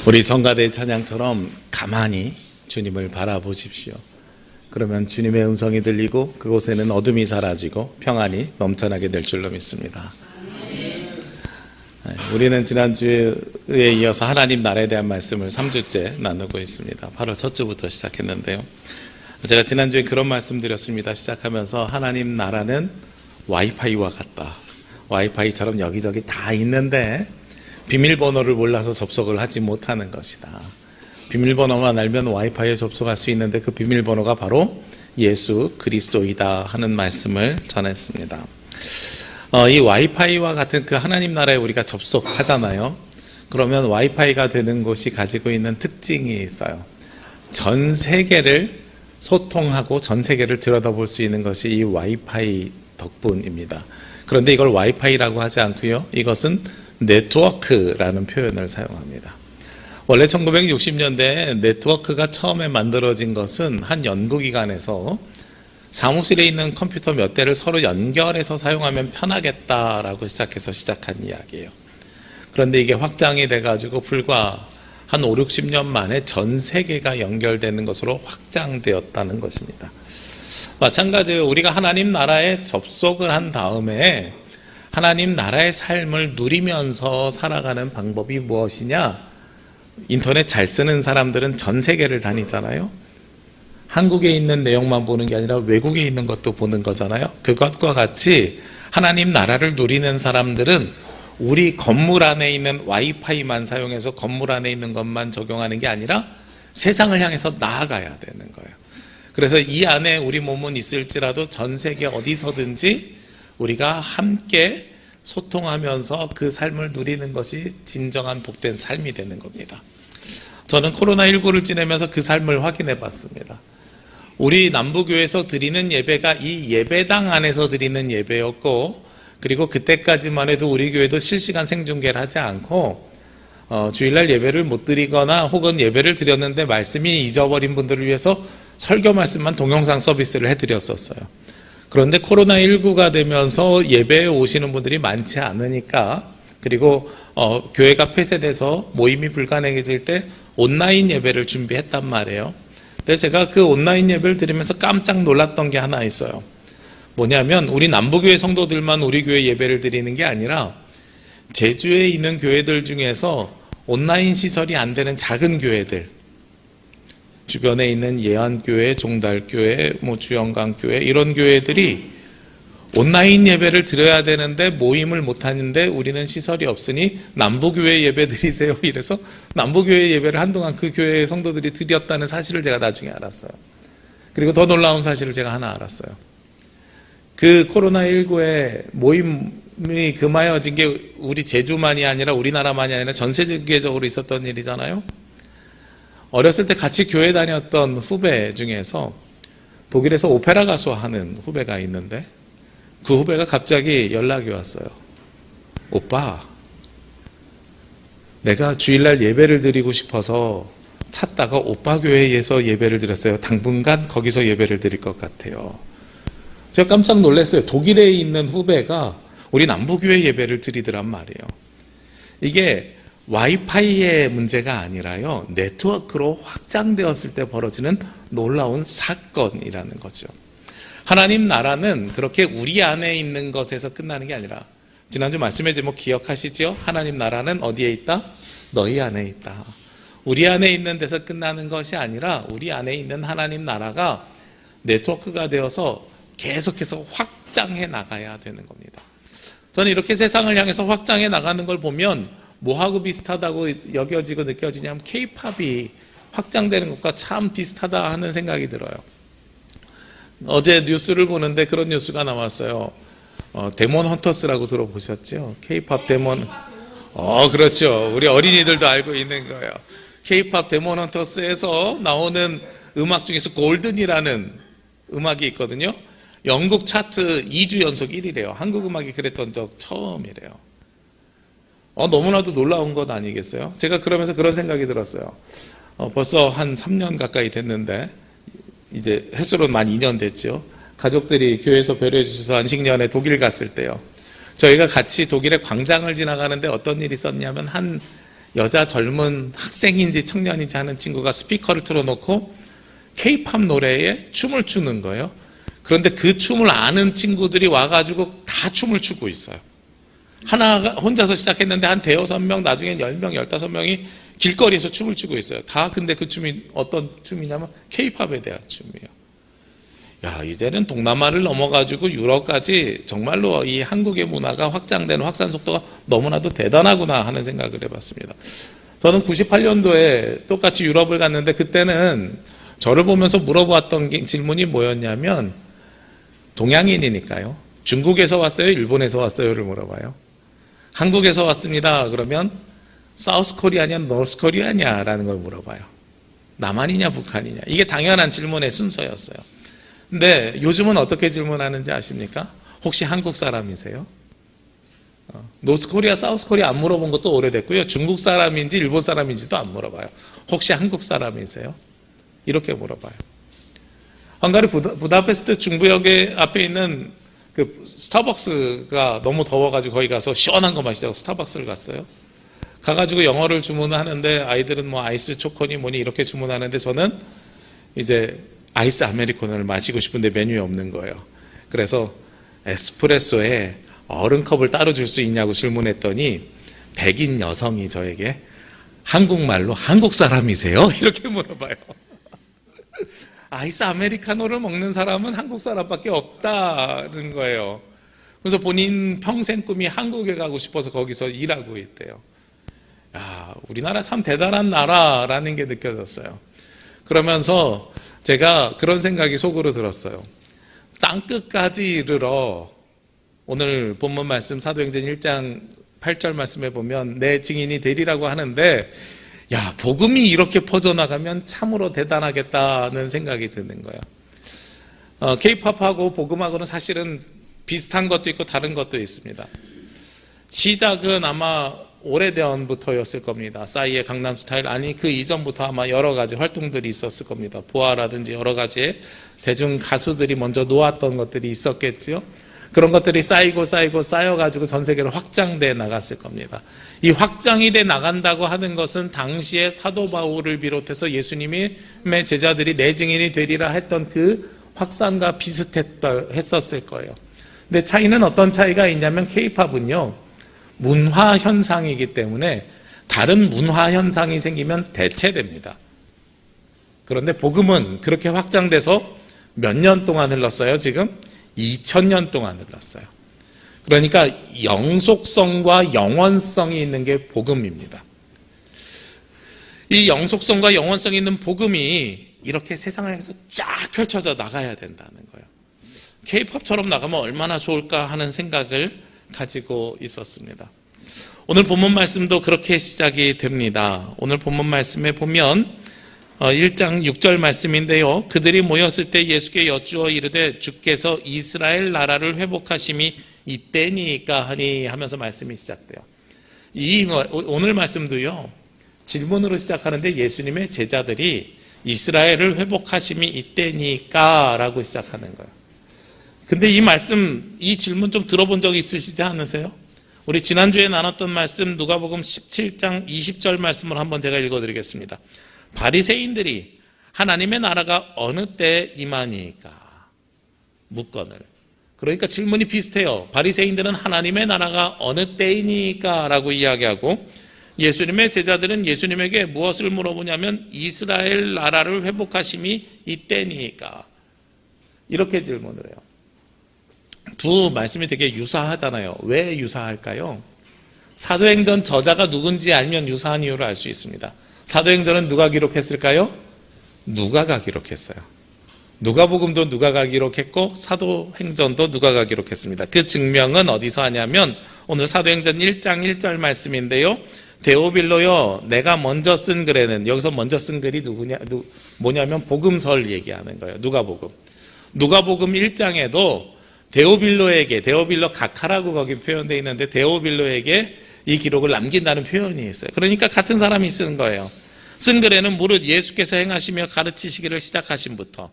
우리 성가대 찬양처럼 가만히 주님을 바라보십시오. 그러면 주님의 음성이 들리고 그곳에는 어둠이 사라지고 평안이 넘쳐나게 될 줄로 믿습니다. 우리는 지난주에 이어서 하나님 나라에 대한 말씀을 3주째 나누고 있습니다. 8월 첫 주부터 시작했는데요. 제가 지난주에 그런 말씀 드렸습니다. 시작하면서 하나님 나라는 와이파이와 같다. 와이파이처럼 여기저기 다 있는데 비밀번호를 몰라서 접속을 하지 못하는 것이다. 비밀번호만 알면 와이파이에 접속할 수 있는데 그 비밀번호가 바로 예수 그리스도이다 하는 말씀을 전했습니다. 이 와이파이와 같은 그 하나님 나라에 우리가 접속하잖아요. 그러면 와이파이가 되는 곳이 가지고 있는 특징이 있어요. 전 세계를 소통하고 전 세계를 들여다볼 수 있는 것이 이 와이파이 덕분입니다. 그런데 이걸 와이파이라고 하지 않고요. 이것은 네트워크라는 표현을 사용합니다. 원래 1960년대에 네트워크가 처음에 만들어진 것은 한 연구기관에서 사무실에 있는 컴퓨터 몇 대를 서로 연결해서 사용하면 편하겠다라고 시작한 이야기예요. 그런데 이게 확장이 돼가지고 불과 한 5, 60년 만에 전 세계가 연결되는 것으로 확장되었다는 것입니다. 마찬가지로 우리가 하나님 나라에 접속을 한 다음에 하나님 나라의 삶을 누리면서 살아가는 방법이 무엇이냐? 인터넷 잘 쓰는 사람들은 전 세계를 다니잖아요. 한국에 있는 내용만 보는 게 아니라 외국에 있는 것도 보는 거잖아요. 그것과 같이 하나님 나라를 누리는 사람들은 우리 건물 안에 있는 와이파이만 사용해서 건물 안에 있는 것만 적용하는 게 아니라 세상을 향해서 나아가야 되는 거예요. 그래서 이 안에 우리 몸은 있을지라도 전 세계 어디서든지 우리가 함께 소통하면서 그 삶을 누리는 것이 진정한 복된 삶이 되는 겁니다. 저는 코로나19를 지내면서 그 삶을 확인해 봤습니다. 우리 남부교회에서 드리는 예배가 이 예배당 안에서 드리는 예배였고, 그리고 그때까지만 해도 우리 교회도 실시간 생중계를 하지 않고 주일날 예배를 못 드리거나 혹은 예배를 드렸는데 말씀이 잊어버린 분들을 위해서 설교 말씀만 동영상 서비스를 해드렸었어요. 그런데 코로나19가 되면서 예배에 오시는 분들이 많지 않으니까, 그리고 교회가 폐쇄돼서 모임이 불가능해질 때 온라인 예배를 준비했단 말이에요. 근데 제가 그 온라인 예배를 드리면서 깜짝 놀랐던 게 하나 있어요. 뭐냐면 우리 남부교회 성도들만 우리 교회 예배를 드리는 게 아니라 제주에 있는 교회들 중에서 온라인 시설이 안 되는 작은 교회들, 주변에 있는 예안교회, 종달교회, 주영강교회 이런 교회들이 온라인 예배를 드려야 되는데 모임을 못하는데 우리는 시설이 없으니 남부교회 예배 드리세요. 이래서 남부교회 예배를 한동안 그 교회의 성도들이 드렸다는 사실을 제가 나중에 알았어요. 그리고 더 놀라운 사실을 제가 하나 알았어요. 그 코로나19에 모임이 금하여진 게 우리 제주만이 아니라 우리나라만이 아니라 전 세계적으로 있었던 일이잖아요. 어렸을 때 같이 교회 다녔던 후배 중에서 독일에서 오페라 가수 하는 후배가 있는데 그 후배가 갑자기 연락이 왔어요. 오빠, 내가 주일날 예배를 드리고 싶어서 찾다가 오빠 교회에서 예배를 드렸어요. 당분간 거기서 예배를 드릴 것 같아요. 제가 깜짝 놀랐어요. 독일에 있는 후배가 우리 남부교회 예배를 드리더란 말이에요. 이게 와이파이의 문제가 아니라요, 네트워크로 확장되었을 때 벌어지는 놀라운 사건이라는 거죠. 하나님 나라는 그렇게 우리 안에 있는 것에서 끝나는 게 아니라, 지난주 말씀의 제목 기억하시죠? 하나님 나라는 어디에 있다? 너희 안에 있다. 우리 안에 있는 데서 끝나는 것이 아니라 우리 안에 있는 하나님 나라가 네트워크가 되어서 계속해서 확장해 나가야 되는 겁니다. 저는 이렇게 세상을 향해서 확장해 나가는 걸 보면 뭐하고 비슷하다고 여겨지고 느껴지냐면 K-팝이 확장되는 것과 참 비슷하다 하는 생각이 들어요. 어제 뉴스를 보는데 그런 뉴스가 나왔어요. 데몬 헌터스라고 들어보셨죠? K-팝 데몬. 그렇죠. 우리 어린이들도 알고 있는 거예요. K-팝 데몬 헌터스에서 나오는 음악 중에서 골든이라는 음악이 있거든요. 영국 차트 2주 연속 1위래요. 한국 음악이 그랬던 적 처음이래요. 너무나도 놀라운 것 아니겠어요? 제가 그러면서 그런 생각이 들었어요. 벌써 한 3년 가까이 됐는데, 이제 횟수로는 만 2년 됐죠. 가족들이 교회에서 배려해 주셔서 안식년에 독일 갔을 때요. 저희가 같이 독일의 광장을 지나가는데 어떤 일이 있었냐면 한 여자 젊은 학생인지 청년인지 하는 친구가 스피커를 틀어놓고 K-팝 노래에 춤을 추는 거예요. 그런데 그 춤을 아는 친구들이 와가지고 다 춤을 추고 있어요. 하나가 혼자서 시작했는데 한 대여섯 명, 나중엔 10명, 15명이 길거리에서 춤을 추고 있어요. 다 근데 그 춤이 어떤 춤이냐면 K-팝에 대한 춤이에요. 야, 이제는 동남아를 넘어가지고 유럽까지 정말로 이 한국의 문화가 확장되는 확산 속도가 너무나도 대단하구나 하는 생각을 해봤습니다. 저는 98년도에 똑같이 유럽을 갔는데 그때는 저를 보면서 물어보았던 질문이 뭐였냐면 동양인이니까요. 중국에서 왔어요? 일본에서 왔어요?를 물어봐요. 한국에서 왔습니다. 그러면 사우스 코리아냐 노스 코리아냐 라는 걸 물어봐요. 남한이냐 북한이냐. 이게 당연한 질문의 순서였어요. 근데 요즘은 어떻게 질문하는지 아십니까? 혹시 한국 사람이세요? 노스 코리아, 사우스 코리아 안 물어본 것도 오래됐고요. 중국 사람인지 일본 사람인지도 안 물어봐요. 혹시 한국 사람이세요? 이렇게 물어봐요. 헝가리 부다페스트 중부역에 앞에 있는 그 스타벅스가 너무 더워가지고 거기 가서 시원한 거 마시자고 스타벅스를 갔어요. 가가지고 영어를 주문하는데 아이들은 뭐 아이스 초코니 뭐니 이렇게 주문하는데 저는 이제 아이스 아메리카노를 마시고 싶은데 메뉴에 없는 거예요. 그래서 에스프레소에 얼음컵을 따로 줄 수 있냐고 질문했더니 백인 여성이 저에게 한국말로 한국 사람이세요? 이렇게 물어봐요. 아이스 아메리카노를 먹는 사람은 한국 사람밖에 없다는 거예요. 그래서 본인 평생 꿈이 한국에 가고 싶어서 거기서 일하고 있대요. 야, 우리나라 참 대단한 나라라는 게 느껴졌어요. 그러면서 제가 그런 생각이 속으로 들었어요. 땅끝까지 이르러 오늘 본문 말씀 사도행전 1장 8절 말씀에 보면 내 증인이 되리라고 하는데 야, 복음이 이렇게 퍼져나가면 참으로 대단하겠다는 생각이 드는 거예요. K-팝하고 복음하고는 사실은 비슷한 것도 있고 다른 것도 있습니다. 시작은 아마 오래전부터였을 겁니다. 싸이의 강남스타일 아니 그 이전부터 아마 여러 가지 활동들이 있었을 겁니다. 보아라든지 여러 가지의 대중 가수들이 먼저 놓았던 것들이 있었겠죠. 그런 것들이 쌓여가지고 전 세계로 확장돼 나갔을 겁니다. 이 확장이 돼 나간다고 하는 것은 당시에 사도 바울을 비롯해서 예수님의 제자들이 내 증인이 되리라 했던 그 확산과 비슷했었을 거예요. 근데 차이는 어떤 차이가 있냐면 K-팝은요 문화 현상이기 때문에 다른 문화 현상이 생기면 대체됩니다. 그런데 복음은 그렇게 확장돼서 몇 년 동안 흘렀어요? 지금 2000년 동안 흘렀어요. 그러니까 영속성과 영원성이 있는 게 복음입니다. 이 영속성과 영원성이 있는 복음이 이렇게 세상을 향해서 쫙 펼쳐져 나가야 된다는 거예요. K-팝처럼 나가면 얼마나 좋을까 하는 생각을 가지고 있었습니다. 오늘 본문 말씀도 그렇게 시작이 됩니다. 오늘 본문 말씀에 보면 1장 6절 말씀인데요. 그들이 모였을 때 예수께 여쭈어 이르되 주께서 이스라엘 나라를 회복하심이 이때니까 하니 하면서 말씀이 시작돼요. 오늘 말씀도요. 질문으로 시작하는데 예수님의 제자들이 이스라엘을 회복하심이 이때니까 라고 시작하는 거예요. 근데 이 말씀, 이 질문 좀 들어본 적 있으시지 않으세요? 우리 지난주에 나눴던 말씀 누가복음 17장 20절 말씀을 한번 제가 읽어드리겠습니다. 바리새인들이 하나님의 나라가 어느 때 임하니까 묻거늘. 그러니까 질문이 비슷해요. 바리새인들은 하나님의 나라가 어느 때이니까 라고 이야기하고 예수님의 제자들은 예수님에게 무엇을 물어보냐면 이스라엘 나라를 회복하심이 이때니까 이렇게 질문을 해요. 두 말씀이 되게 유사하잖아요. 왜 유사할까요? 사도행전 저자가 누군지 알면 유사한 이유를 알 수 있습니다. 사도행전은 누가 기록했을까요? 누가가 기록했어요. 누가복음도 누가가 기록했고 사도행전도 누가가 기록했습니다. 그 증명은 어디서 하냐면 오늘 사도행전 1장 1절 말씀인데요. 데오빌로요 내가 먼저 쓴 글에는 여기서 먼저 쓴 글이 뭐냐면 복음서를 얘기하는 거예요. 누가복음 1장에도 데오빌로 각하라고 거기 표현되어 있는데 데오빌로에게 이 기록을 남긴다는 표현이 있어요. 그러니까 같은 사람이 쓴 거예요. 쓴 글에는 무릇 예수께서 행하시며 가르치시기를 시작하심부터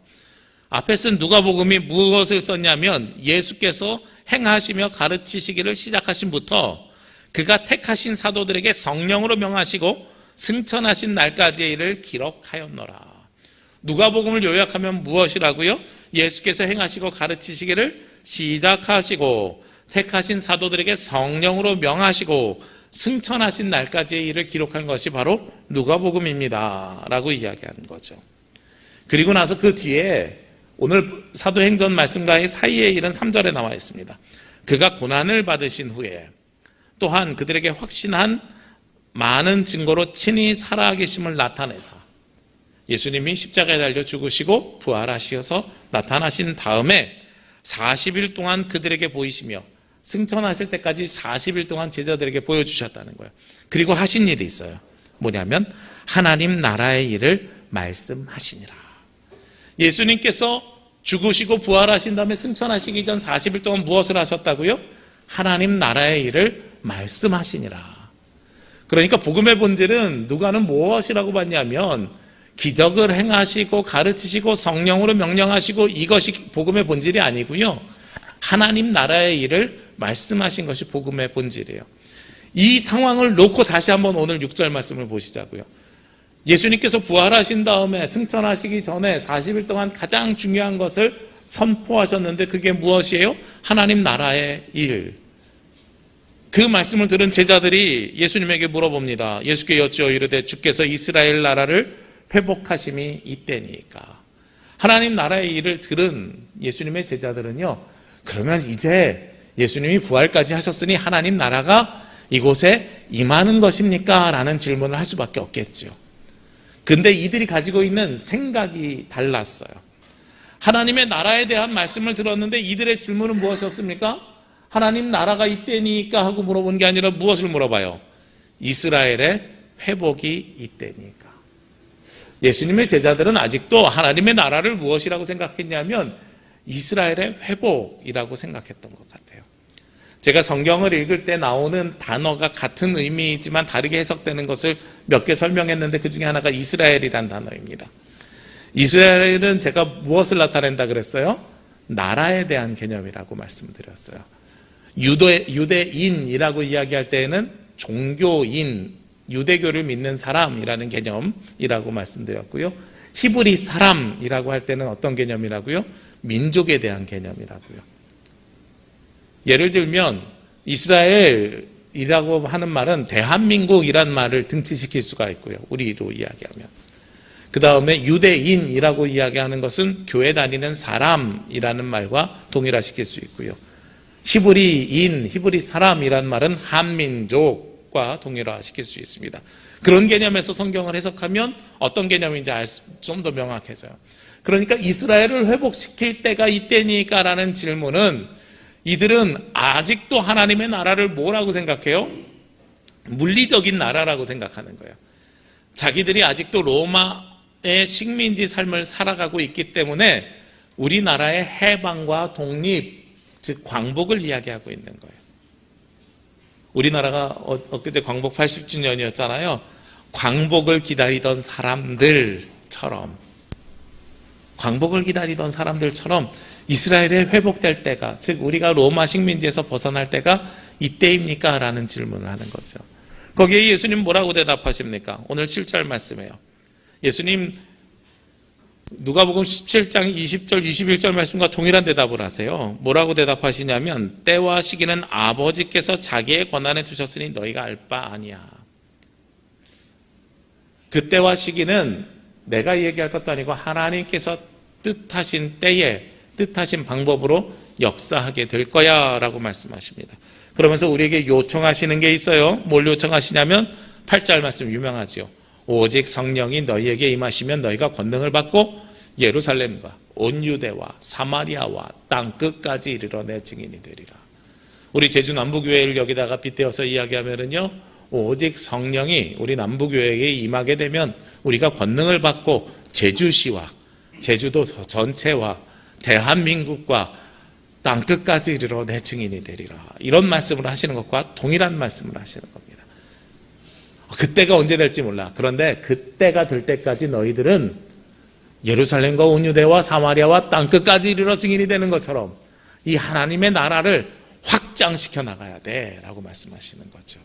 앞에 쓴 누가복음이 무엇을 썼냐면 예수께서 행하시며 가르치시기를 시작하심부터 그가 택하신 사도들에게 성령으로 명하시고 승천하신 날까지의 일을 기록하였노라. 누가복음을 요약하면 무엇이라고요? 예수께서 행하시고 가르치시기를 시작하시고 택하신 사도들에게 성령으로 명하시고 승천하신 날까지의 일을 기록한 것이 바로 누가복음입니다 라고 이야기하는 거죠. 그리고 나서 그 뒤에 오늘 사도행전 말씀과의 사이의 일은 3절에 나와 있습니다. 그가 고난을 받으신 후에 또한 그들에게 확신한 많은 증거로 친히 살아계심을 나타내사 예수님이 십자가에 달려 죽으시고 부활하셔서 나타나신 다음에 40일 동안 그들에게 보이시며 승천하실 때까지 40일 동안 제자들에게 보여주셨다는 거예요. 그리고 하신 일이 있어요. 뭐냐면 하나님 나라의 일을 말씀하시니라. 예수님께서 죽으시고 부활하신 다음에 승천하시기 전 40일 동안 무엇을 하셨다고요? 하나님 나라의 일을 말씀하시니라. 그러니까 복음의 본질은 누가는 무엇이라고 봤냐면 기적을 행하시고 가르치시고 성령으로 명령하시고 이것이 복음의 본질이 아니고요. 하나님 나라의 일을 말씀하신 것이 복음의 본질이에요. 이 상황을 놓고 다시 한번 오늘 6절 말씀을 보시자고요. 예수님께서 부활하신 다음에 승천하시기 전에 40일 동안 가장 중요한 것을 선포하셨는데 그게 무엇이에요? 하나님 나라의 일. 그 말씀을 들은 제자들이 예수님에게 물어봅니다. 예수께 여쭈어 이르되 주께서 이스라엘 나라를 회복하심이 이때니까. 하나님 나라의 일을 들은 예수님의 제자들은요, 그러면 이제 예수님이 부활까지 하셨으니 하나님 나라가 이곳에 임하는 것입니까? 라는 질문을 할 수밖에 없겠죠. 근데 이들이 가지고 있는 생각이 달랐어요. 하나님의 나라에 대한 말씀을 들었는데 이들의 질문은 무엇이었습니까? 하나님 나라가 이때니까 하고 물어본 게 아니라 무엇을 물어봐요? 이스라엘의 회복이 이때니까. 예수님의 제자들은 아직도 하나님의 나라를 무엇이라고 생각했냐면 이스라엘의 회복이라고 생각했던 것 같아요. 제가 성경을 읽을 때 나오는 단어가 같은 의미이지만 다르게 해석되는 것을 몇 개 설명했는데 그 중에 하나가 이스라엘이란 단어입니다. 이스라엘은 제가 무엇을 나타낸다 그랬어요? 나라에 대한 개념이라고 말씀드렸어요. 유대인이라고 이야기할 때에는 종교인, 유대교를 믿는 사람이라는 개념이라고 말씀드렸고요. 히브리 사람이라고 할 때는 어떤 개념이라고요? 민족에 대한 개념이라고요. 예를 들면 이스라엘이라고 하는 말은 대한민국이란 말을 등치시킬 수가 있고요. 우리로 이야기하면. 그 다음에 유대인이라고 이야기하는 것은 교회 다니는 사람이라는 말과 동일화시킬 수 있고요. 히브리 사람이란 말은 한민족과 동일화시킬 수 있습니다. 그런 개념에서 성경을 해석하면 어떤 개념인지 좀 더 명확해져요. 그러니까 이스라엘을 회복시킬 때가 이때니까 라는 질문은 이들은 아직도 하나님의 나라를 뭐라고 생각해요? 물리적인 나라라고 생각하는 거예요. 자기들이 아직도 로마의 식민지 삶을 살아가고 있기 때문에 우리나라의 해방과 독립, 즉 광복을 이야기하고 있는 거예요. 우리나라가 엊그제 광복 80주년이었잖아요. 광복을 기다리던 사람들처럼 이스라엘에 회복될 때가, 즉 우리가 로마 식민지에서 벗어날 때가 이때입니까? 라는 질문을 하는 거죠. 거기에 예수님 뭐라고 대답하십니까? 오늘 7절 말씀이에요. 예수님 누가복음 17장 20절 21절 말씀과 동일한 대답을 하세요. 뭐라고 대답하시냐면 때와 시기는 아버지께서 자기의 권한에 두셨으니 너희가 알 바 아니야. 그 때와 시기는 내가 얘기할 것도 아니고 하나님께서 뜻하신 때에 뜻하신 방법으로 역사하게 될 거야 라고 말씀하십니다. 그러면서 우리에게 요청하시는 게 있어요. 뭘 요청하시냐면 8절 말씀 유명하죠. 오직 성령이 너희에게 임하시면 너희가 권능을 받고 예루살렘과 온 유대와 사마리아와 땅 끝까지 이르러 내 증인이 되리라. 우리 제주 남부교회를 여기다가 빗대어서 이야기하면은요, 오직 성령이 우리 남부교회에 임하게 되면 우리가 권능을 받고 제주시와 제주도 전체와 대한민국과 땅 끝까지 이르러 내 증인이 되리라. 이런 말씀을 하시는 것과 동일한 말씀을 하시는 겁니다. 그때가 언제 될지 몰라. 그런데 그때가 될 때까지 너희들은 예루살렘과 온 유대와 사마리아와 땅 끝까지 이르러 증인이 되는 것처럼 이 하나님의 나라를 확 확장시켜 나가야 돼 라고 말씀하시는 거죠.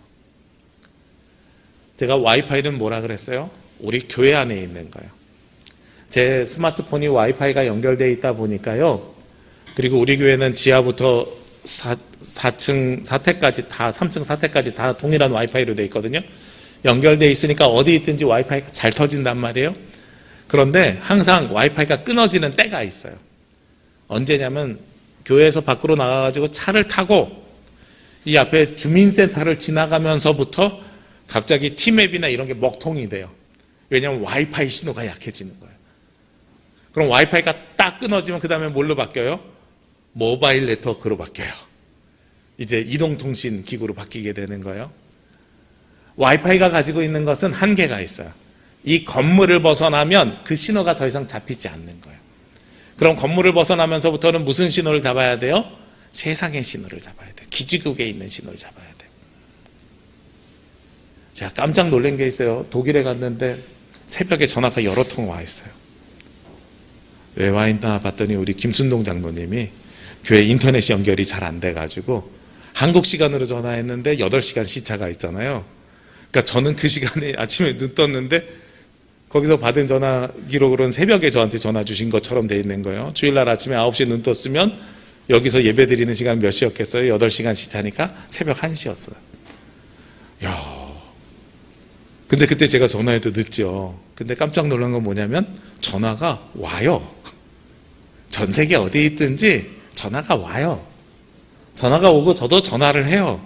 제가 와이파이는 뭐라 그랬어요? 우리 교회 안에 있는 거예요. 제 스마트폰이 와이파이가 연결되어 있다 보니까요. 그리고 우리 교회는 지하부터 4층 4태까지 다 3층 4태까지 다 동일한 와이파이로 되어 있거든요. 연결되어 있으니까 어디 있든지 와이파이가 잘 터진단 말이에요. 그런데 항상 와이파이가 끊어지는 때가 있어요. 언제냐면 교회에서 밖으로 나가가지고 차를 타고 이 앞에 주민센터를 지나가면서부터 갑자기 티맵이나 이런 게 먹통이 돼요. 왜냐하면 와이파이 신호가 약해지는 거예요. 그럼 와이파이가 딱 끊어지면 그 다음에 뭘로 바뀌어요? 모바일 네트워크로 바뀌어요. 이제 이동통신 기구로 바뀌게 되는 거예요. 와이파이가 가지고 있는 것은 한계가 있어요. 이 건물을 벗어나면 그 신호가 더 이상 잡히지 않는 거예요. 그럼 건물을 벗어나면서부터는 무슨 신호를 잡아야 돼요? 세상의 신호를 잡아야 돼요. 기지국에 있는 신호를 잡아야 돼요. 제가 깜짝 놀란 게 있어요. 독일에 갔는데 새벽에 전화가 여러 통 와 있어요. 왜 와 있나 봤더니 우리 김순동 장로님이 교회 인터넷 연결이 잘 안 돼가지고 한국 시간으로 전화했는데 8시간 시차가 있잖아요. 그러니까 저는 그 시간에 아침에 눈 떴는데 거기서 받은 전화 기록으로는 새벽에 저한테 전화 주신 것처럼 돼 있는 거예요. 주일날 아침에 9시에 눈 떴으면 여기서 예배 드리는 시간 몇 시였겠어요? 8시간 시차니까 새벽 1시였어요. 야, 근데 그때 제가 전화해도 늦죠. 근데 깜짝 놀란 건 뭐냐면 전화가 와요. 전 세계 어디에 있든지 전화가 와요. 전화가 오고 저도 전화를 해요.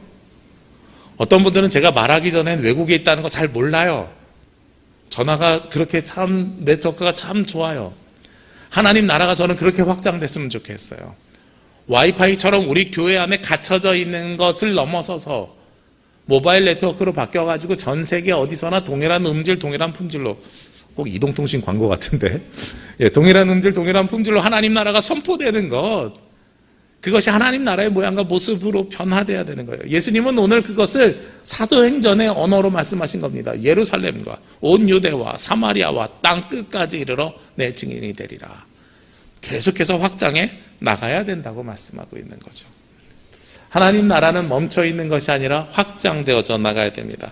어떤 분들은 제가 말하기 전엔 외국에 있다는 거 잘 몰라요. 전화가 그렇게 참 네트워크가 참 좋아요. 하나님 나라가 저는 그렇게 확장됐으면 좋겠어요. 와이파이처럼 우리 교회 안에 갇혀져 있는 것을 넘어서서 모바일 네트워크로 바뀌어가지고 전 세계 어디서나 동일한 음질, 동일한 품질로, 꼭 이동통신 광고 같은데, 예, 동일한 음질, 동일한 품질로 하나님 나라가 선포되는 것, 그것이 하나님 나라의 모양과 모습으로 변화되어야 되는 거예요. 예수님은 오늘 그것을 사도행전의 언어로 말씀하신 겁니다. 예루살렘과 온 유대와 사마리아와 땅 끝까지 이르러 내 증인이 되리라. 계속해서 확장해 나가야 된다고 말씀하고 있는 거죠. 하나님 나라는 멈춰 있는 것이 아니라 확장되어져 나가야 됩니다.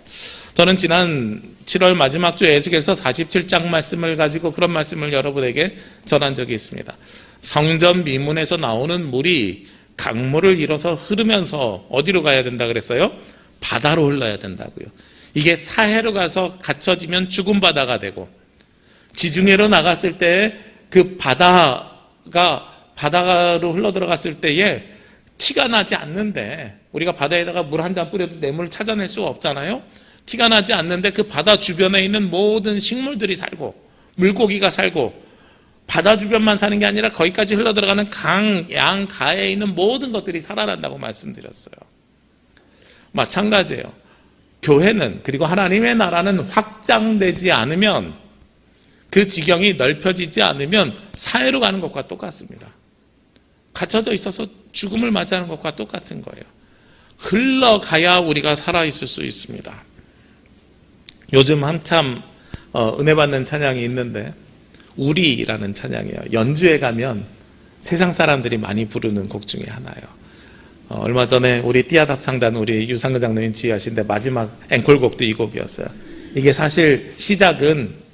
저는 지난 7월 마지막 주 에스겔서 47장 말씀을 가지고 그런 말씀을 여러분에게 전한 적이 있습니다. 성전 미문에서 나오는 물이 강물을 이뤄서 흐르면서 어디로 가야 된다 그랬어요? 바다로 흘러야 된다고요. 이게 사해로 가서 갇혀지면 죽은 바다가 되고, 지중해로 나갔을 때 그 바다로 흘러 들어갔을 때에 티가 나지 않는데, 우리가 바다에다가 물 한 잔 뿌려도 뇌물을 찾아낼 수가 없잖아요. 티가 나지 않는데 그 바다 주변에 있는 모든 식물들이 살고 물고기가 살고, 바다 주변만 사는 게 아니라 거기까지 흘러들어가는 강, 양, 가에 있는 모든 것들이 살아난다고 말씀드렸어요. 마찬가지예요. 교회는, 그리고 하나님의 나라는 확장되지 않으면, 그 지경이 넓혀지지 않으면 사회로 가는 것과 똑같습니다. 갇혀져 있어서 죽음을 맞이하는 것과 똑같은 거예요. 흘러가야 우리가 살아있을 수 있습니다. 요즘 한참 은혜 받는 찬양이 있는데 우리라는 찬양이에요. 연주에 가면 세상 사람들이 많이 부르는 곡 중에 하나예요. 얼마 전에 우리 띠아답창단 우리 유상근 장로님 지휘하신데 마지막 앵콜곡도 이 곡이었어요. 이게 사실 시작은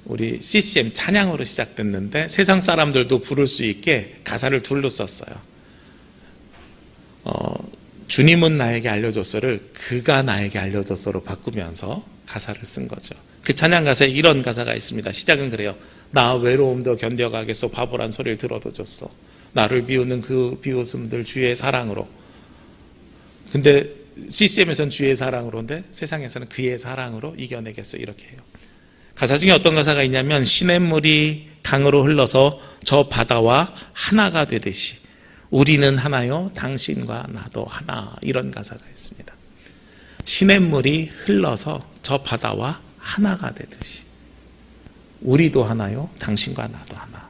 우리 CCM 찬양으로 시작됐는데 세상 사람들도 부를 수 있게 가사를 둘로 썼어요. 주님은 나에게 알려줬어를 그가 나에게 알려줬어로 바꾸면서 가사를 쓴 거죠. 그 찬양 가사에 이런 가사가 있습니다. 시작은 그래요. 나 외로움도 견뎌가겠소. 바보란 소리를 들어도 줬어. 나를 비우는 그 비웃음들 주의 사랑으로. 근데 CCM에서는 주의 사랑으로인데 세상에서는 그의 사랑으로 이겨내겠어. 이렇게 해요. 가사 중에 어떤 가사가 있냐면 시냇물이 강으로 흘러서 저 바다와 하나가 되듯이 우리는 하나요 당신과 나도 하나. 이런 가사가 있습니다. 시냇물이 흘러서 저 바다와 하나가 되듯이 우리도 하나요 당신과 나도 하나.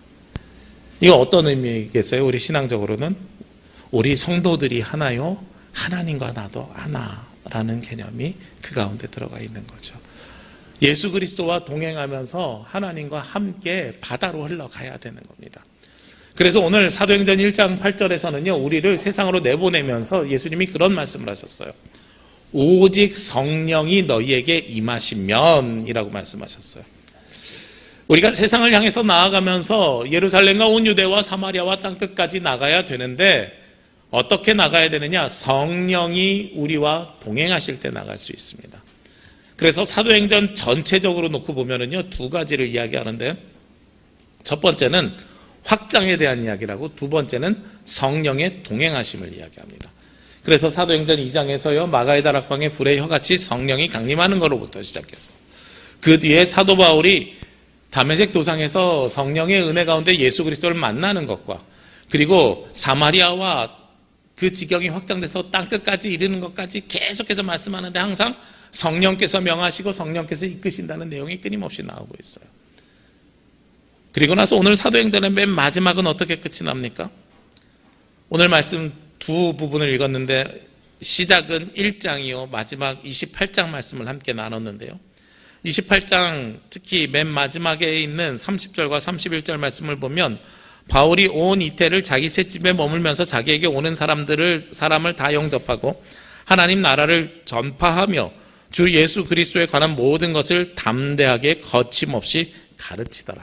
이거 어떤 의미겠어요? 우리 신앙적으로는 우리 성도들이 하나요 하나님과 나도 하나라는 개념이 그 가운데 들어가 있는 거죠. 예수 그리스도와 동행하면서 하나님과 함께 바다로 흘러가야 되는 겁니다. 그래서 오늘 사도행전 1장 8절에서는요, 우리를 세상으로 내보내면서 예수님이 그런 말씀을 하셨어요. 오직 성령이 너희에게 임하시면 이라고 말씀하셨어요. 우리가 세상을 향해서 나아가면서 예루살렘과 온 유대와 사마리아와 땅끝까지 나가야 되는데 어떻게 나가야 되느냐? 성령이 우리와 동행하실 때 나갈 수 있습니다. 그래서 사도행전 전체적으로 놓고 보면은요, 두 가지를 이야기하는데요. 첫 번째는 확장에 대한 이야기라고, 두 번째는 성령의 동행하심을 이야기합니다. 그래서 사도행전 2장에서요, 마가의 다락방에 불의 혀같이 성령이 강림하는 것로부터 시작해서 그 뒤에 사도 바울이 다메섹 도상에서 성령의 은혜 가운데 예수 그리스도를 만나는 것과, 그리고 사마리아와 그 지경이 확장돼서 땅끝까지 이르는 것까지 계속해서 말씀하는데 항상 성령께서 명하시고 성령께서 이끄신다는 내용이 끊임없이 나오고 있어요. 그리고 나서 오늘 사도행전의 맨 마지막은 어떻게 끝이 납니까? 오늘 말씀 두 부분을 읽었는데 시작은 1장이요, 마지막 28장 말씀을 함께 나눴는데요. 28장 특히 맨 마지막에 있는 30절과 31절 말씀을 보면 바울이 온 이태를 자기 셋집에 머물면서 자기에게 오는 사람을 다 영접하고 하나님 나라를 전파하며 주 예수 그리스도에 관한 모든 것을 담대하게 거침없이 가르치더라.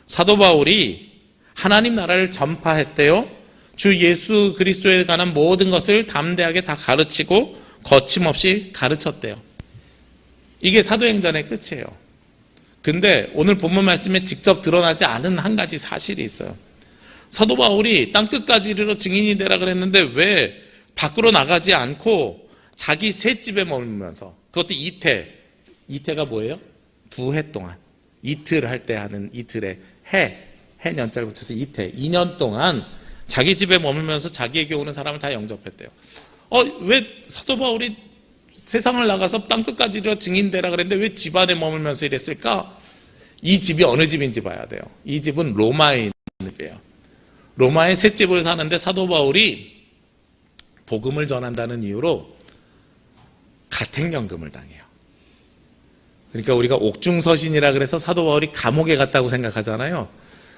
사도 바울이 하나님 나라를 전파했대요. 주 예수 그리스도에 관한 모든 것을 담대하게 다 가르치고 거침없이 가르쳤대요. 이게 사도행전의 끝이에요. 근데 오늘 본문 말씀에 직접 드러나지 않은 한 가지 사실이 있어요. 사도 바울이 땅끝까지 이르러 증인이 되라 그랬는데 왜 밖으로 나가지 않고 자기 셋집에 머물면서, 그것도 이태가 뭐예요? 2해 동안, 이틀 할 때 하는 이틀에 해 년자를 붙여서 이태, 2년 동안 자기 집에 머물면서 자기에게 오는 사람을 다 영접했대요. 왜 사도 바울이 세상을 나가서 땅끝까지 이르러 증인되라 그랬는데 왜 집안에 머물면서 이랬을까? 이 집이 어느 집인지 봐야 돼요. 이 집은 로마에 있는 집이에요. 로마에 셋집을 사는데 사도 바울이 복음을 전한다는 이유로 가택연금을 당해요. 그러니까 우리가 옥중서신이라 그래서 사도 바울이 감옥에 갔다고 생각하잖아요.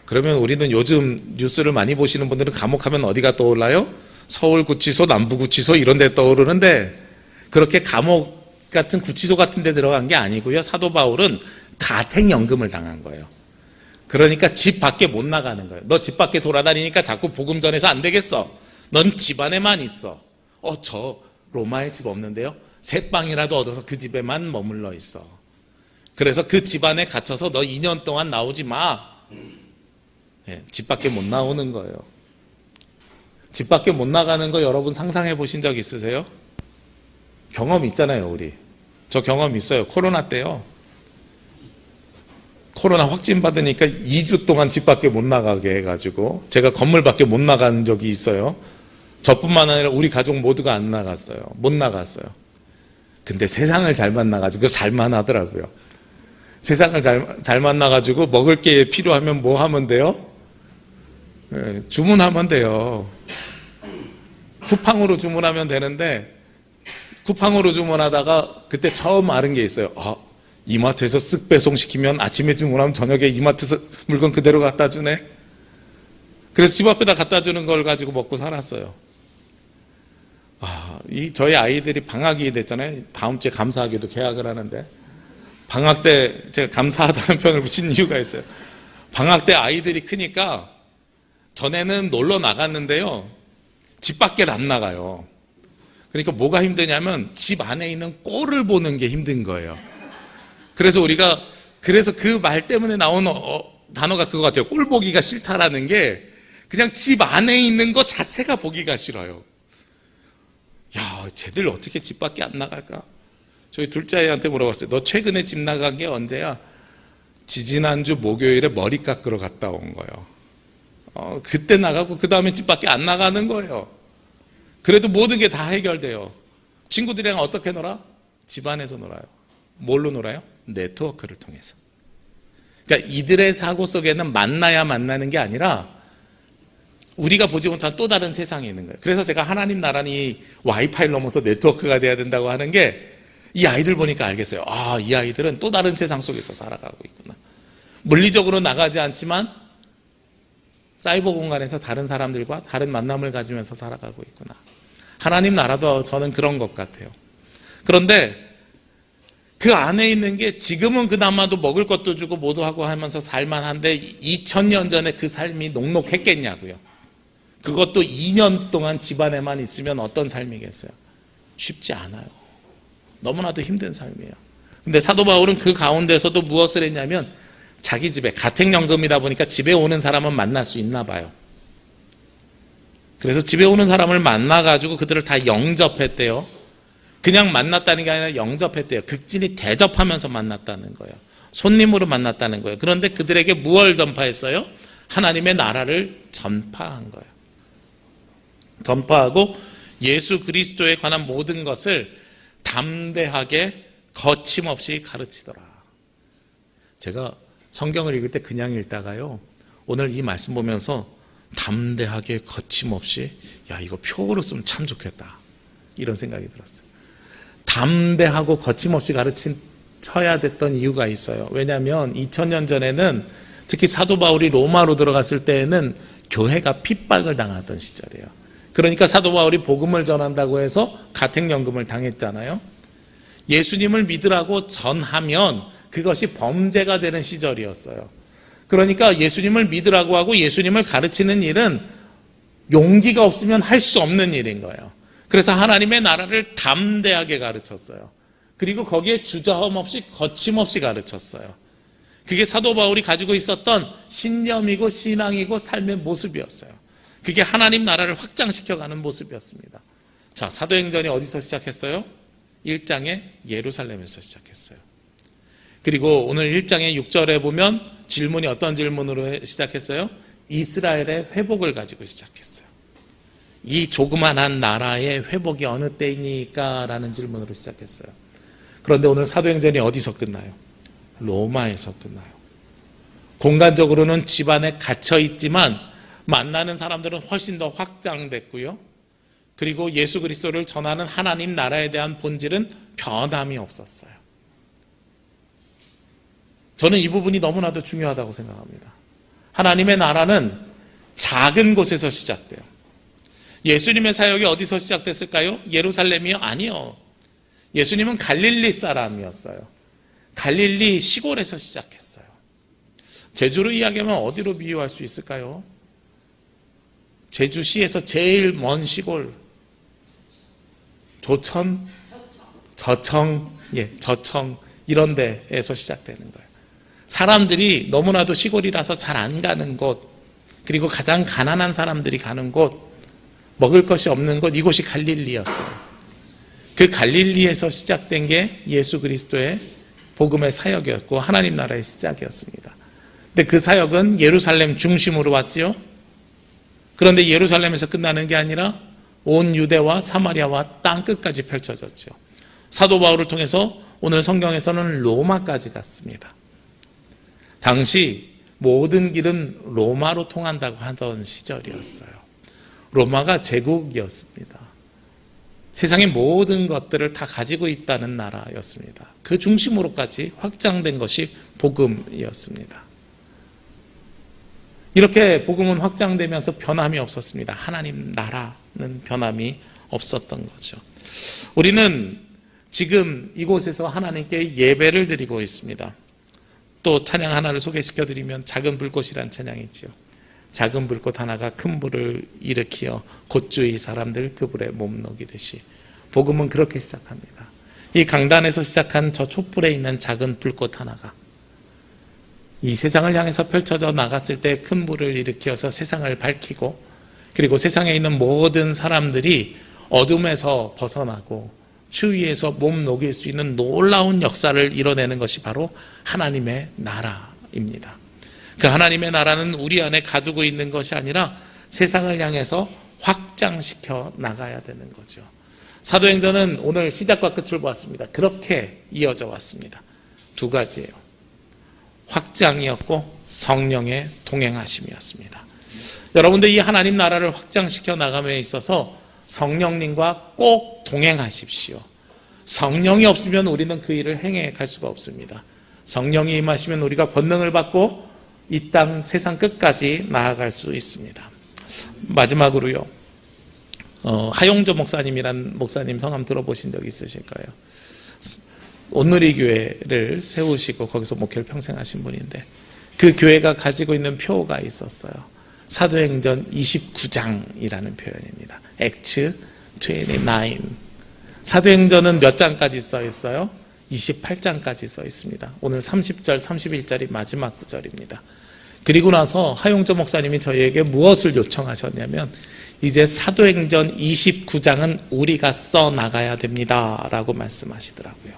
그러면 우리는 요즘 뉴스를 많이 보시는 분들은 감옥하면 어디가 떠올라요? 서울구치소, 남부구치소 이런 데 떠오르는데 그렇게 감옥 같은 구치소 같은 데 들어간 게 아니고요. 사도 바울은 가택연금을 당한 거예요. 그러니까 집 밖에 못 나가는 거예요. 너 집 밖에 돌아다니니까 자꾸 복음 전해서 안 되겠어. 넌 집 안에만 있어. 저 로마에 집 없는데요. 새 방이라도 얻어서 그 집에만 머물러 있어. 그래서 그 집 안에 갇혀서 너 2년 동안 나오지 마. 집 밖에 못 나오는 거예요. 집 밖에 못 나가는 거 여러분 상상해 보신 적 있으세요? 경험 있잖아요, 우리. 저 경험 있어요. 코로나 때요. 코로나 확진 받으니까 2주 동안 집 밖에 못 나가게 해가지고 제가 건물 밖에 못 나간 적이 있어요. 저뿐만 아니라 우리 가족 모두가 안 나갔어요. 못 나갔어요. 근데 세상을 잘 만나가지고 살만하더라고요. 세상을 잘 만나가지고 먹을 게 필요하면 뭐 하면 돼요? 주문하면 돼요. 쿠팡으로 주문하면 되는데 쿠팡으로 주문하다가 그때 처음 알은 게 있어요. 이마트에서 쓱 배송시키면 아침에 주문하면 저녁에 이마트에서 물건 그대로 갖다 주네. 그래서 집 앞에다 갖다 주는 걸 가지고 먹고 살았어요. 저희 아이들이 방학이 됐잖아요. 다음 주에 감사하게도 개학을 하는데 방학 때 제가 감사하다는 표현을 붙인 이유가 있어요. 방학 때 아이들이 크니까 전에는 놀러 나갔는데요. 집 밖을 안 나가요. 그러니까 뭐가 힘드냐면 집 안에 있는 꼴을 보는 게 힘든 거예요. 그래서 그 말 때문에 나온 단어가 그거 같아요. 꼴 보기가 싫다라는 게 그냥 집 안에 있는 것 자체가 보기가 싫어요. 쟤들 어떻게 집 밖에 안 나갈까? 저희 둘째 아이한테 물어봤어요. 너 최근에 집 나간 게 언제야? 지지난주 목요일에 머리 깎으러 갔다 온 거예요. 그때 나가고 그 다음에 집 밖에 안 나가는 거예요. 그래도 모든 게 다 해결돼요. 친구들이랑 어떻게 놀아? 집 안에서 놀아요. 뭘로 놀아요? 네트워크를 통해서. 그러니까 이들의 사고 속에는 만나야 만나는 게 아니라 우리가 보지 못한 또 다른 세상이 있는 거예요. 그래서 제가 하나님 나라는 이 와이파이를 넘어서 네트워크가 돼야 된다고 하는 게 이 아이들 보니까 알겠어요. 이 아이들은 또 다른 세상 속에서 살아가고 있구나. 물리적으로 나가지 않지만 사이버 공간에서 다른 사람들과 다른 만남을 가지면서 살아가고 있구나. 하나님 나라도 저는 그런 것 같아요. 그런데 그 안에 있는 게 지금은 그나마도 먹을 것도 주고 뭐도 하고 하면서 살만한데 2000년 전에 그 삶이 녹록했겠냐고요. 그것도 2년 동안 집안에만 있으면 어떤 삶이겠어요? 쉽지 않아요. 너무나도 힘든 삶이에요. 근데 사도 바울은 그 가운데서도 무엇을 했냐면 자기 집에, 가택연금이다 보니까 집에 오는 사람은 만날 수 있나 봐요. 그래서 집에 오는 사람을 만나가지고 그들을 다 영접했대요. 그냥 만났다는 게 아니라 영접했대요. 극진히 대접하면서 만났다는 거예요. 손님으로 만났다는 거예요. 그런데 그들에게 무엇을 전파했어요? 하나님의 나라를 전파한 거예요. 전파하고 예수 그리스도에 관한 모든 것을 담대하게 거침없이 가르치더라. 제가 성경을 읽을 때 그냥 읽다가요, 오늘 이 말씀 보면서 담대하게 거침없이, 야, 이거 표어로 쓰면 참 좋겠다, 이런 생각이 들었어요. 담대하고 거침없이 가르쳐야 됐던 이유가 있어요. 왜냐하면 2000년 전에는, 특히 사도 바울이 로마로 들어갔을 때에는 교회가 핍박을 당하던 시절이에요. 그러니까 사도 바울이 복음을 전한다고 해서 가택연금을 당했잖아요. 예수님을 믿으라고 전하면 그것이 범죄가 되는 시절이었어요. 그러니까 예수님을 믿으라고 하고 예수님을 가르치는 일은 용기가 없으면 할 수 없는 일인 거예요. 그래서 하나님의 나라를 담대하게 가르쳤어요. 그리고 거기에 주저함 없이 거침없이 가르쳤어요. 그게 사도 바울이 가지고 있었던 신념이고 신앙이고 삶의 모습이었어요. 그게 하나님 나라를 확장시켜가는 모습이었습니다. 자, 사도행전이 어디서 시작했어요? 1장에 예루살렘에서 시작했어요. 그리고 오늘 1장의 6절에 보면 질문이 어떤 질문으로 시작했어요? 이스라엘의 회복을 가지고 시작했어요. 이 조그만한 나라의 회복이 어느 때이니까? 라는 질문으로 시작했어요. 그런데 오늘 사도행전이 어디서 끝나요? 로마에서 끝나요. 공간적으로는 집 안에 갇혀 있지만 만나는 사람들은 훨씬 더 확장됐고요. 그리고 예수 그리스도를 전하는 하나님 나라에 대한 본질은 변함이 없었어요. 저는 이 부분이 너무나도 중요하다고 생각합니다. 하나님의 나라는 작은 곳에서 시작돼요. 예수님의 사역이 어디서 시작됐을까요? 예루살렘이요? 아니요. 예수님은 갈릴리 사람이었어요. 갈릴리 시골에서 시작했어요. 제주로 이야기하면 어디로 비유할 수 있을까요? 제주시에서 제일 먼 시골, 조천, 저청, 저청, 이런 데에서 시작되는 거예요. 사람들이 너무나도 시골이라서 잘 안 가는 곳, 그리고 가장 가난한 사람들이 가는 곳, 먹을 것이 없는 곳, 이곳이 갈릴리였어요. 그 갈릴리에서 시작된 게 예수 그리스도의 복음의 사역이었고 하나님 나라의 시작이었습니다. 근데 그 사역은 예루살렘 중심으로 왔지요. 그런데 예루살렘에서 끝나는 게 아니라 온 유대와 사마리아와 땅끝까지 펼쳐졌죠. 사도 바울을 통해서 오늘 성경에서는 로마까지 갔습니다. 당시 모든 길은 로마로 통한다고 하던 시절이었어요. 로마가 제국이었습니다. 세상의 모든 것들을 다 가지고 있다는 나라였습니다. 그 중심으로까지 확장된 것이 복음이었습니다. 이렇게 복음은 확장되면서 변함이 없었습니다. 하나님 나라는 변함이 없었던 거죠. 우리는 지금 이곳에서 하나님께 예배를 드리고 있습니다. 또 찬양 하나를 소개시켜드리면 작은 불꽃이란 찬양이지요. 작은 불꽃 하나가 큰 불을 일으키어 곧주의 사람들 그 불에 몸 녹이듯이, 복음은 그렇게 시작합니다. 이 강단에서 시작한 저 촛불에 있는 작은 불꽃 하나가 이 세상을 향해서 펼쳐져 나갔을 때 큰 불을 일으켜서 세상을 밝히고, 그리고 세상에 있는 모든 사람들이 어둠에서 벗어나고 추위에서 몸 녹일 수 있는 놀라운 역사를 이뤄내는 것이 바로 하나님의 나라입니다. 그 하나님의 나라는 우리 안에 가두고 있는 것이 아니라 세상을 향해서 확장시켜 나가야 되는 거죠. 사도행전은 오늘 시작과 끝을 보았습니다. 그렇게 이어져 왔습니다. 두 가지예요. 확장이었고 성령의 동행하심이었습니다. 여러분들 이 하나님 나라를 확장시켜 나감에 있어서 성령님과 꼭 동행하십시오. 성령이 없으면 우리는 그 일을 행해 갈 수가 없습니다. 성령이 임하시면 우리가 권능을 받고 이 땅 세상 끝까지 나아갈 수 있습니다. 마지막으로요. 하용조 목사님이란 목사님 성함 들어보신 적 있으실 거예요. 온누리 교회를 세우시고 거기서 목회를 평생 하신 분인데 그 교회가 가지고 있는 표가 있었어요. 사도행전 29장이라는 표현입니다. Acts 29. 사도행전은 몇 장까지 써 있어요? 28장까지 써 있습니다. 오늘 30절, 31절이 마지막 구절입니다. 그리고 나서 하용조 목사님이 저희에게 무엇을 요청하셨냐면 이제 사도행전 29장은 우리가 써나가야 됩니다 라고 말씀하시더라고요.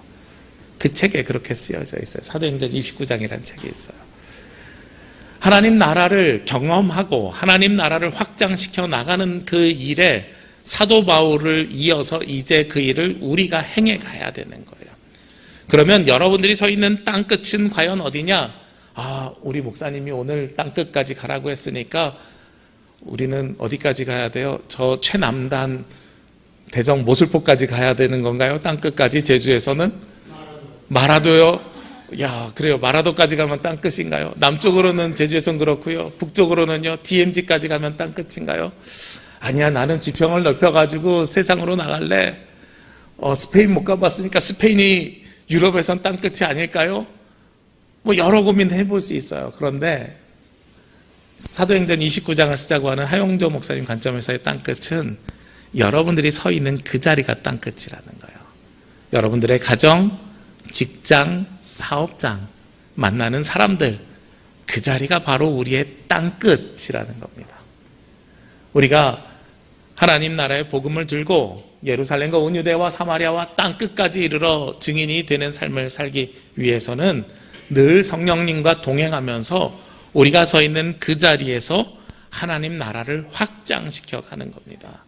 그 책에 그렇게 쓰여져 있어요. 사도행전 29장이라는 책이 있어요. 하나님 나라를 경험하고 하나님 나라를 확장시켜 나가는 그 일에 사도 바울을 이어서 이제 그 일을 우리가 행해 가야 되는 거예요. 그러면 여러분들이 서 있는 땅끝은 과연 어디냐? 우리 목사님이 오늘 땅끝까지 가라고 했으니까 우리는 어디까지 가야 돼요? 저 최남단 대정 모슬포까지 가야 되는 건가요? 땅끝까지? 제주에서는? 마라도요? 야, 그래요. 마라도까지 가면 땅끝인가요? 남쪽으로는 제주에서는 그렇고요. 북쪽으로는요. DMZ까지 가면 땅끝인가요? 아니야, 나는 지평을 넓혀가지고 세상으로 나갈래. 스페인 못 가봤으니까 스페인이 유럽에선 땅끝이 아닐까요? 여러 고민 해볼 수 있어요. 그런데 사도행전 29장을 쓰자고 하는 하용조 목사님 관점에서의 땅끝은 여러분들이 서 있는 그 자리가 땅끝이라는 거예요. 여러분들의 가정, 직장, 사업장, 만나는 사람들, 그 자리가 바로 우리의 땅끝이라는 겁니다. 우리가 하나님 나라의 복음을 들고 예루살렘과 온 유대와 사마리아와 땅끝까지 이르러 증인이 되는 삶을 살기 위해서는 늘 성령님과 동행하면서 우리가 서 있는 그 자리에서 하나님 나라를 확장시켜 가는 겁니다.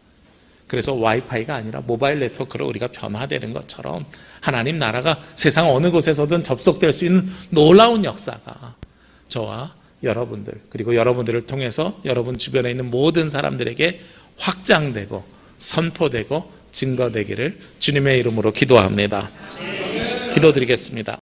그래서 와이파이가 아니라 모바일 네트워크로 우리가 변화되는 것처럼 하나님 나라가 세상 어느 곳에서든 접속될 수 있는 놀라운 역사가 저와 여러분들 그리고 여러분들을 통해서 여러분 주변에 있는 모든 사람들에게 확장되고 선포되고 증거되기를 주님의 이름으로 기도합니다. 기도드리겠습니다.